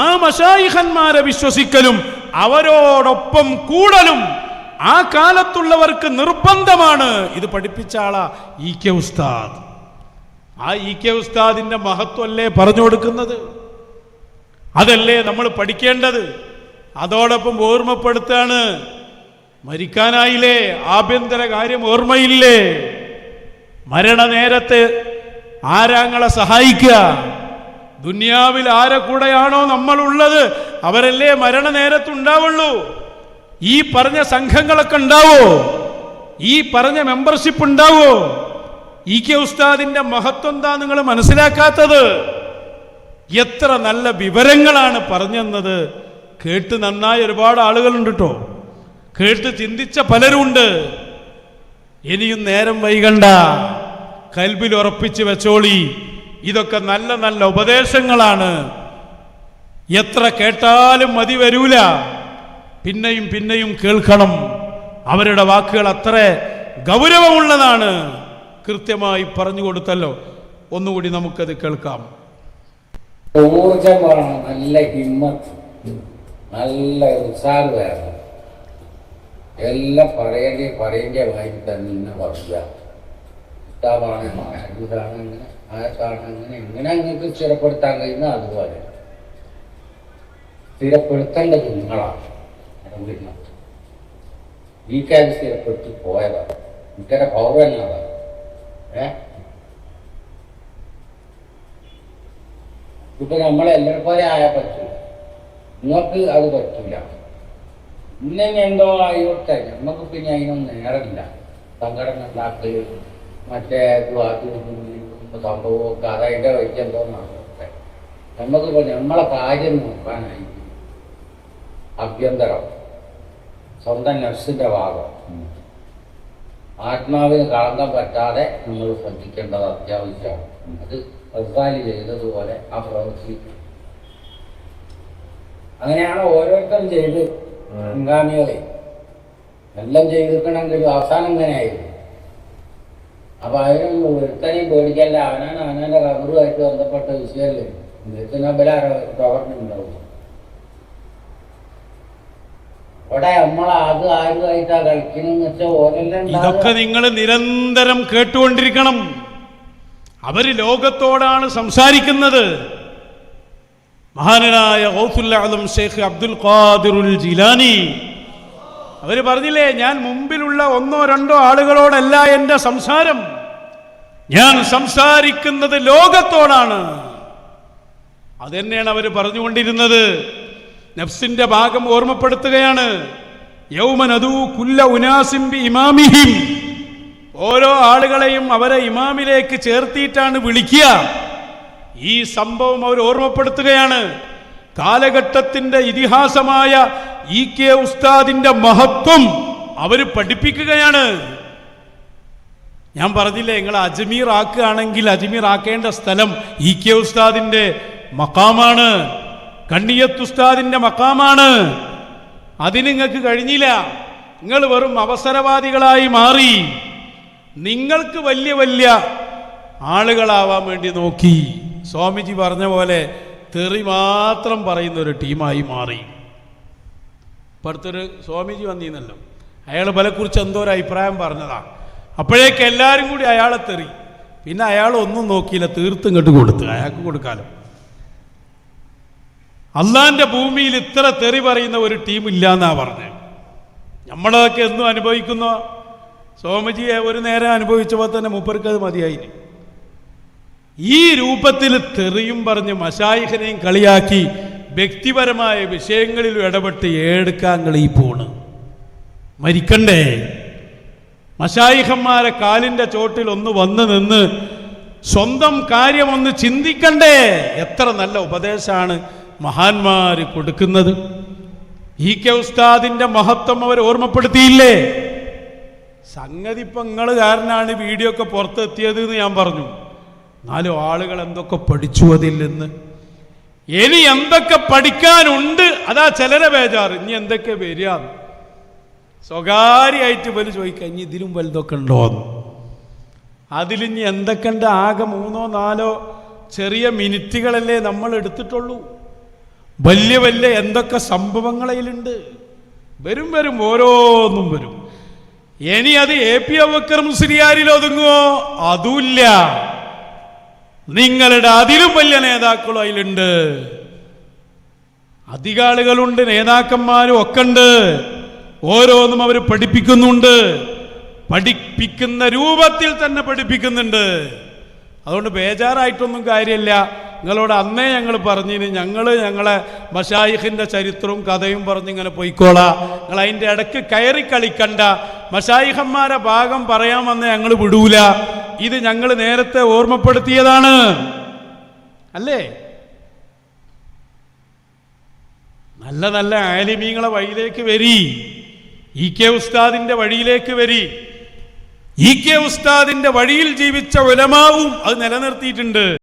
ആ മശായിഖന്മാരെ വിശ്വസിക്കലും അവരോടൊപ്പം കൂടലും ആ കാലത്തുള്ളവർക്ക് നിർബന്ധമാണ്. ഇത് പഠിപ്പിച്ച ആളാ ഇ കെ ഉസ്താദ്. ആ ഇ കെ ഉസ്താദിന്റെ മഹത്വമല്ലേ പറഞ്ഞു കൊടുക്കുന്നത്? അതല്ലേ നമ്മൾ പഠിക്കേണ്ടത്? അതോടൊപ്പം ഓർമ്മപ്പെടുത്താണ്, മരിക്കാനായില്ലേ, ആഭ്യന്തര കാര്യം ഓർമ്മയില്ലേ? മരണനേരത്ത് ആരാങ്ങളെ സഹായിക്കുക? ദുനിയാവിൽ ആരെ കൂടെയാണോ നമ്മളുള്ളത് അവരല്ലേ മരണനേരത്തുണ്ടാവുള്ളൂ. ഈ പറഞ്ഞ സംഘങ്ങളൊക്കെ ഉണ്ടാവോ? ഈ പറഞ്ഞ മെമ്പർഷിപ്പ് ഉണ്ടാവോ? ഇ കെ ഉസ്താദിന്റെ മഹത്വം എന്താ നിങ്ങൾ മനസ്സിലാക്കാത്തത്? എത്ര നല്ല വിവരങ്ങളാണ് പറഞ്ഞെന്നത്. കേട്ട് നന്നായി ഒരുപാട് ആളുകളുണ്ട് കേട്ടോ, കേട്ട് ചിന്തിച്ച പലരുണ്ട്. ഇനിയും നേരം വൈകണ്ട, കൽബിൽ ഉറപ്പിച്ച് വെച്ചോളി. ഇതൊക്കെ നല്ല നല്ല ഉപദേശങ്ങളാണ്. എത്ര കേട്ടാലും മതി വരൂല, പിന്നെയും പിന്നെയും കേൾക്കണം. അവരുടെ വാക്കുകൾ അത്ര ഗൗരവമുള്ളതാണ്. കൃത്യമായി പറഞ്ഞു കൊടുത്തല്ലോ. ഒന്നുകൂടി നമുക്കത് കേൾക്കാം. ഊർജം വേണം, നല്ല ഹിമ്മത്ത്, നല്ല ഉത്സാഹം വേണം. എല്ലാം പറയേണ്ട വായി തന്നെ പറയുക. ഇതാണ് ഇതാണ് ആയത്താണ് അങ്ങനെ എങ്ങനെ നിങ്ങൾക്ക് സ്ഥിരപ്പെടുത്താൻ കഴിയുന്ന അതുപോലെ സ്ഥിരപ്പെടുത്തേണ്ടത് നിങ്ങളാണ്. വീക്കാതെ സ്ഥിരപ്പെടുത്തി പോയതാണ്. ഇത്തരം പൗരല്ലതാണ്. ഇപ്പൊ നമ്മളെല്ലാവരും പോലെ ആയാൽ പറ്റൂല, നിങ്ങൾക്ക് അത് പറ്റൂല. ഇന്നെ എന്തോ ആയിട്ടെ നമുക്ക് പിന്നെ അതിനൊന്നും നേരമില്ല. സംഘടന ഉണ്ടാക്കല് മറ്റേ സംഭവമൊക്കെ അതതിൻ്റെ വഴിക്ക് എന്തോ നടക്കട്ടെ. നമുക്കിപ്പോൾ നമ്മളെ കാര്യം നോക്കാനായി ആഭ്യന്തരം, സ്വന്തം നഫ്സിന്റെ ഭാഗം, ആത്മാവിന് കളങ്കം പറ്റാതെ നമ്മൾ ശ്രദ്ധിക്കേണ്ടത് അത്യാവശ്യമാണ്. അത് റസാലി ചെയ്തതുപോലെ ആ പ്രവൃത്തി അങ്ങനെയാണ് ഓരോരുത്തരും ചെയ്ത് മുൻഗാമികളെ എല്ലാം ചെയ്തിരിക്കണമെങ്കിലും അവസാനം ഇങ്ങനെയായിരുന്നു. അപ്പൊ അതിനൊന്നും ഒരുത്തനെയും പേടിക്കല്ല. അവനാണ് അവനാന്റെ കബറുമായിട്ട് ബന്ധപ്പെട്ട വിഷയമല്ലേ. ഗവർണുണ്ടാവും അവിടെ നമ്മളത് ആരുമായിട്ടാ കളിക്കണെന്ന് വെച്ചാൽ ഓരെല്ലാം ഇതൊക്കെ നിങ്ങൾ നിരന്തരം കേട്ടുകൊണ്ടിരിക്കണം. അവര് ലോകത്തോടാണ് സംസാരിക്കുന്നത്. മഹാനായ ഗൗസുൽ ആലം ഷെയ്ഖ് അബ്ദുൽ ഖാദിറുൽ ജിലാനി അവര് പറഞ്ഞില്ലേ, ഞാൻ മുമ്പിലുള്ള ഒന്നോ രണ്ടോ ആളുകളോടല്ല എൻ്റെ സംസാരം, ഞാൻ സംസാരിക്കുന്നത് ലോകത്തോടാണ്. അതെന്നെയാണ് അവർ പറഞ്ഞുകൊണ്ടിരുന്നത്. നഫ്സിന്റെ ഭാഗം ഓർമ്മപ്പെടുത്തുകയാണ്. യൗമ നദൂ കുല്ല ഉനാസിൻ ബി ഇമാമിഹിം, ഓരോ ആളുകളെയും അവരെ ഇമാമിലേക്ക് ചേർത്തിയിട്ടാണ് വിളിക്കുക. ഈ സംഭവം അവർ ഓർമ്മപ്പെടുത്തുകയാണ്. കാലഘട്ടത്തിന്റെ ഇതിഹാസമായ ഇ കെ ഉസ്താദിന്റെ മഹത്വം അവർ പഠിപ്പിക്കുകയാണ്. ഞാൻ പറഞ്ഞില്ലേ, നിങ്ങൾ അജ്മീർ ആക്കുകയാണെങ്കിൽ അജ്മീർ ആക്കേണ്ട സ്ഥലം ഇ കെ ഉസ്താദിന്റെ മഖാമാണ്, കണ്ണിയത്ത് ഉസ്താദിന്റെ മഖാമാണ്. അതിന് നിങ്ങൾക്ക് കഴിഞ്ഞില്ല. നിങ്ങൾ വെറും അവസരവാദികളായി മാറി. നിങ്ങൾക്ക് വലിയ വലിയ ആളുകളാവാൻ വേണ്ടി നോക്കി. സ്വാമിജി പറഞ്ഞ പോലെ തെറി മാത്രം പറയുന്ന ഒരു ടീമായി മാറി. ഇപ്പടുത്തൊരു സ്വാമിജി വന്നിരുന്നല്ലോ, അയാൾ ബലക്കുറിച്ച് എന്തോ ഒരു അഭിപ്രായം പറഞ്ഞതാണ്. അപ്പോഴേക്ക് എല്ലാവരും കൂടി അയാളെ തെറി. പിന്നെ അയാൾ ഒന്നും നോക്കിയില്ല, തീർത്തും ഇങ്ങോട്ട് കൊടുത്ത്. അയാൾക്ക് കൊടുക്കാലോ. അള്ളാന്റെ ഭൂമിയിൽ ഇത്ര തെറി പറയുന്ന ഒരു ടീം ഇല്ലാന്നാ പറഞ്ഞത്. നമ്മളതൊക്കെ എന്നും അനുഭവിക്കുന്ന സ്വാമിജിയെ ഒരു നേരം അനുഭവിച്ചപ്പോൾ തന്നെ മൂപ്പർക്ക് അത് മതിയായി. ഈ രൂപത്തിൽ തെറിയും പറഞ്ഞ് മശായിഖിനെയും കളിയാക്കി വ്യക്തിപരമായ വിഷയങ്ങളിൽ ഇടപെട്ട് ഏടുക്കാൻ ഈ പോണ്. മരിക്കണ്ടേ? മശായിഖന്മാരെ കാലിന്റെ ചോട്ടിൽ ഒന്ന് വന്ന് നിന്ന് സ്വന്തം കാര്യമൊന്ന് ചിന്തിക്കണ്ടേ? എത്ര നല്ല ഉപദേശമാണ് മഹാന്മാര് കൊടുക്കുന്നത്. ഇ കെ ഉസ്താദിന്റെ മഹത്വം അവർ ഓർമ്മപ്പെടുത്തിയില്ലേ? സംഗതി ഇപ്പം നിങ്ങൾ കാരനാണ് വീഡിയോ ഒക്കെ പുറത്തെത്തിയത് എന്ന് ഞാൻ പറഞ്ഞു. 4 ആളുകൾ എന്തൊക്കെ പഠിച്ചു അതിൽ നിന്ന്. ഇനി എന്തൊക്കെ പഠിക്കാനുണ്ട്, അതാ ചിലരെ ബേജാറ്. ഇനി എന്തൊക്കെ വരിക സ്വകാര്യമായിട്ട് പോലും ചോദിക്കാം, ഇനി ഇതിലും വലുതൊക്കെ ഉണ്ടോന്ന്. അതിലിഞ്ഞ് എന്തൊക്കെ ഉണ്ട്? ആകെ 3-4 ചെറിയ മിനിറ്റുകളല്ലേ നമ്മൾ എടുത്തിട്ടുള്ളൂ. വലിയ വലിയ എന്തൊക്കെ സംഭവങ്ങളതിലുണ്ട്. വരും വരും, ഓരോന്നും വരും. ഇനി അത് AP അബൂബക്കർ മുസ്ലിയാരിൽ ഒതുങ്ങുമോ? അതുമില്ല. നിങ്ങളുടെ അതിലും വലിയ നേതാക്കളും അതിലുണ്ട്, അധിക ആളുകളുണ്ട്, നേതാക്കന്മാരും ഒക്കെ ഉണ്ട്. ഓരോന്നും അവർ പഠിപ്പിക്കുന്നുണ്ട്, പഠിപ്പിക്കുന്ന രൂപത്തിൽ തന്നെ പഠിപ്പിക്കുന്നുണ്ട്. അതുകൊണ്ട് ബേജാറായിട്ടൊന്നും കാര്യമില്ല. നിങ്ങളോട് അന്നേ ഞങ്ങൾ പറഞ്ഞിന്, ഞങ്ങളെ മശായിഖിൻ്റെ ചരിത്രവും കഥയും പറഞ്ഞിങ്ങനെ പോയിക്കോളാം. നിങ്ങൾ അതിൻ്റെ ഇടയ്ക്ക് കയറി കളിക്കണ്ട. മശായിഖന്മാരെ ഭാഗം പറയാൻ വന്നേ ഞങ്ങൾ വിടൂല. ഇത് ഞങ്ങൾ നേരത്തെ ഓർമ്മപ്പെടുത്തിയതാണ്, അല്ലേ? നല്ല നല്ല ആലിമീങ്ങളെ വഴിയിലേക്ക് വരി, EK ഉസ്താദിന്റെ വഴിയിലേക്ക് വരി. EK ഉസ്താദിന്റെ വഴിയിൽ ജീവിച്ച ഉലമാവും അത് നിലനിർത്തിയിട്ടുണ്ട്.